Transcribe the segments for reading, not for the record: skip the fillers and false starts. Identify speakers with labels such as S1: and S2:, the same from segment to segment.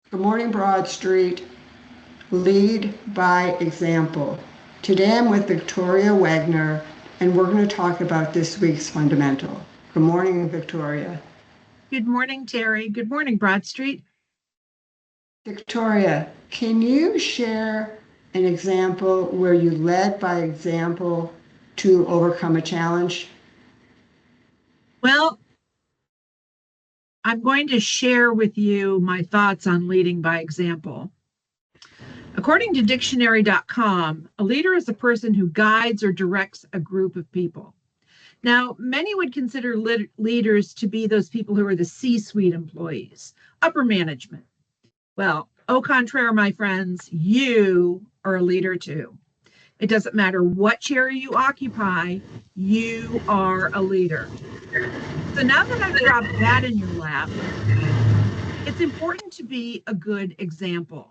S1: Good morning, Broad Street. Lead by example. Today I'm with Victoria Wagner, and we're going to talk about this week's fundamental. Good morning, Victoria.
S2: Good morning, Terry. Good morning, Broad Street.
S1: Victoria, can you share an example where you led by example to overcome a challenge?
S2: Well, I'm going to share with you my thoughts on leading by example. According to dictionary.com, a leader is a person who guides or directs a group of people. Now, many would consider leaders to be those people who are the C-suite employees, upper management. Well, au contraire, my friends, you are a leader too. It doesn't matter what chair you occupy, you are a leader. So now that I've dropped that in your lap, it's important to be a good example.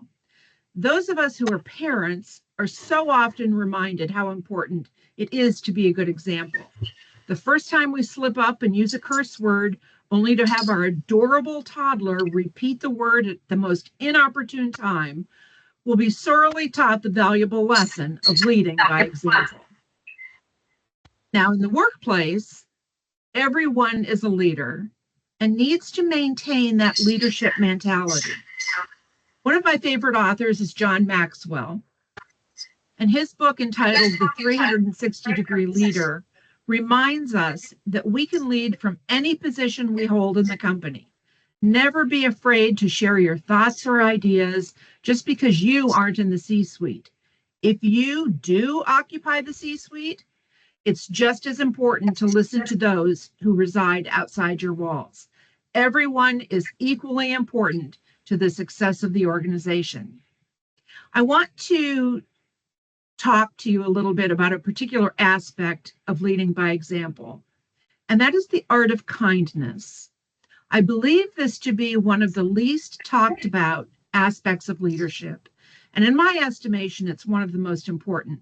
S2: Those of us who are parents are so often reminded how important it is to be a good example. The first time we slip up and use a curse word, only to have our adorable toddler repeat the word at the most inopportune time, will be sorely taught the valuable lesson of leading by example. Now, in the workplace, everyone is a leader and needs to maintain that leadership mentality. One of my favorite authors is John Maxwell, and his book entitled The 360-Degree Leader reminds us that we can lead from any position we hold in the company. Never be afraid to share your thoughts or ideas just because you aren't in the C-suite. If you do occupy the C-suite, it's just as important to listen to those who reside outside your walls. Everyone is equally important to the success of the organization. I want to talk to you a little bit about a particular aspect of leading by example, and that is the art of kindness. I believe this to be one of the least talked about aspects of leadership, and in my estimation, it's one of the most important.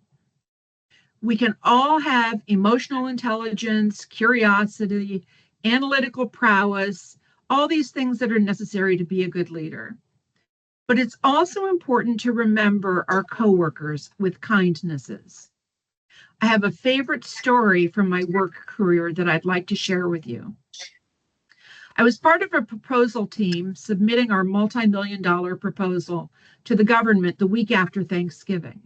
S2: We can all have emotional intelligence, curiosity, analytical prowess, all these things that are necessary to be a good leader. But it's also important to remember our coworkers with kindnesses. I have a favorite story from my work career that I'd like to share with you. I was part of a proposal team submitting our multi-million-dollar proposal to the government the week after Thanksgiving.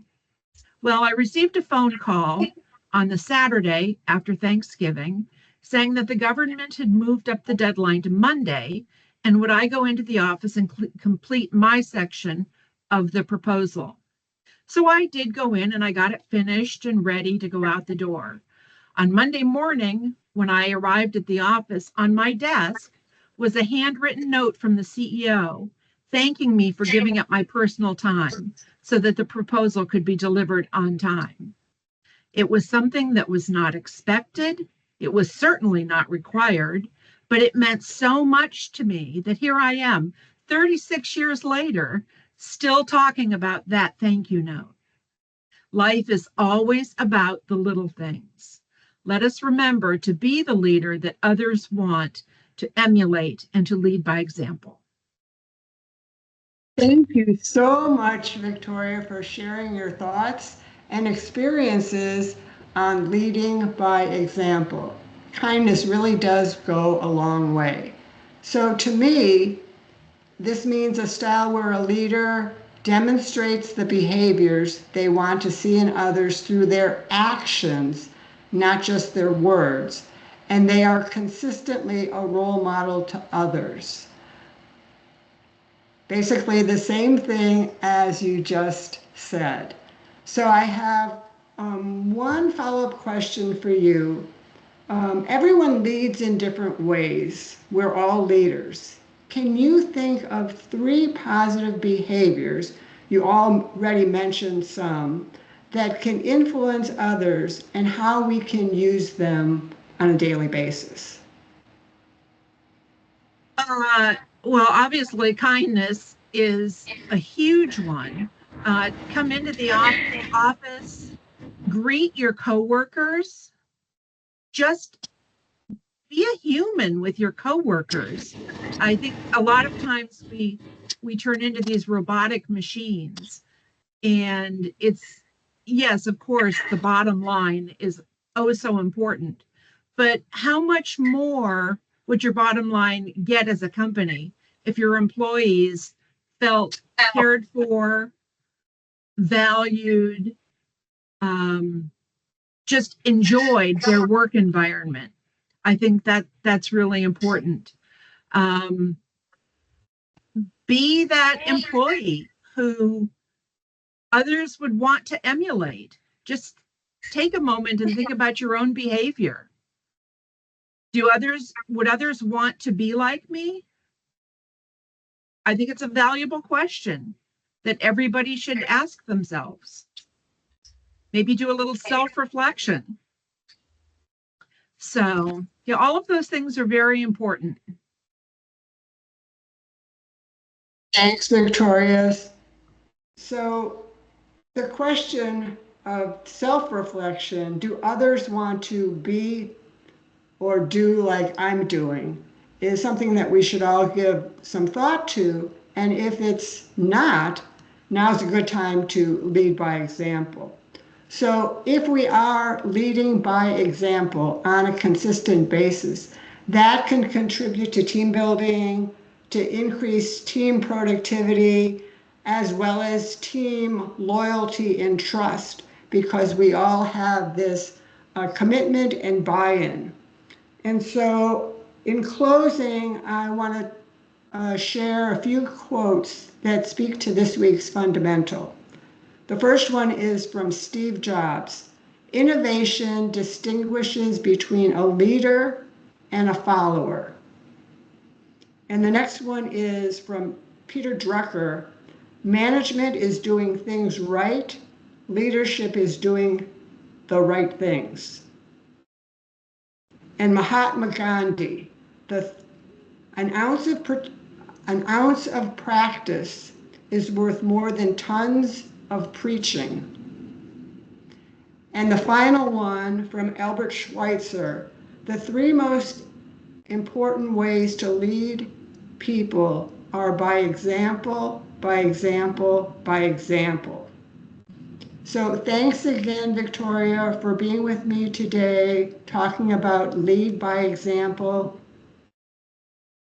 S2: Well, I received a phone call on the Saturday after Thanksgiving saying that the government had moved up the deadline to Monday, and would I go into the office and complete my section of the proposal. So I did go in and I got it finished and ready to go out the door. On Monday morning, when I arrived at the office, on my desk was a handwritten note from the CEO thanking me for giving up my personal time so that the proposal could be delivered on time. It was something that was not expected. It was certainly not required, but it meant so much to me that here I am, 36 years later, still talking about that thank you note. Life is always about the little things. Let us remember to be the leader that others want to emulate and to lead by example.
S1: Thank you so much, Victoria, for sharing your thoughts and experiences on leading by example. Kindness really does go a long way. So, to me, this means a style where a leader demonstrates the behaviors they want to see in others through their actions, not just their words, and they are consistently a role model to others. Basically the same thing as you just said. So I have one follow-up question for you. Everyone leads in different ways. We're all leaders. Can you think of 3 positive behaviors, you already mentioned some, that can influence others and how we can use them on a daily basis?
S2: Well, obviously, kindness is a huge one. Come into the office, greet your coworkers, just be a human with your coworkers. I think a lot of times we we turn into these robotic machines. And it's, yes, of course, the bottom line is oh so important. But how much more would your bottom line get as a company if your employees felt cared for, valued, just enjoyed their work environment? I think that that's really important. Be that employee who others would want to emulate. Just take a moment and think about your own behavior. Would others want to be like me? I think it's a valuable question that everybody should ask themselves. Maybe do a little self-reflection. So, yeah, all of those things are very important.
S1: Thanks, Victoria. So the question of self-reflection, do others want to be or do like I'm doing, is something that we should all give some thought to. And if it's not, now's a good time to lead by example. So if we are leading by example on a consistent basis, that can contribute to team building, to increase team productivity, as well as team loyalty and trust, because we all have this commitment and buy-in. And so in closing, I want to share a few quotes that speak to this week's fundamental. The first one is from Steve Jobs. Innovation distinguishes between a leader and a follower. And the next one is from Peter Drucker. Management is doing things right. Leadership is doing the right things. And Mahatma Gandhi, an ounce of practice is worth more than tons of preaching. And the final one from Albert Schweitzer, the three most important ways to lead people are by example, by example, by example. So thanks again, Victoria, for being with me today, talking about lead by example.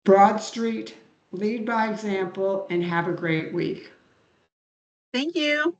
S1: Broad Street, lead by example, and have a great week.
S2: Thank you.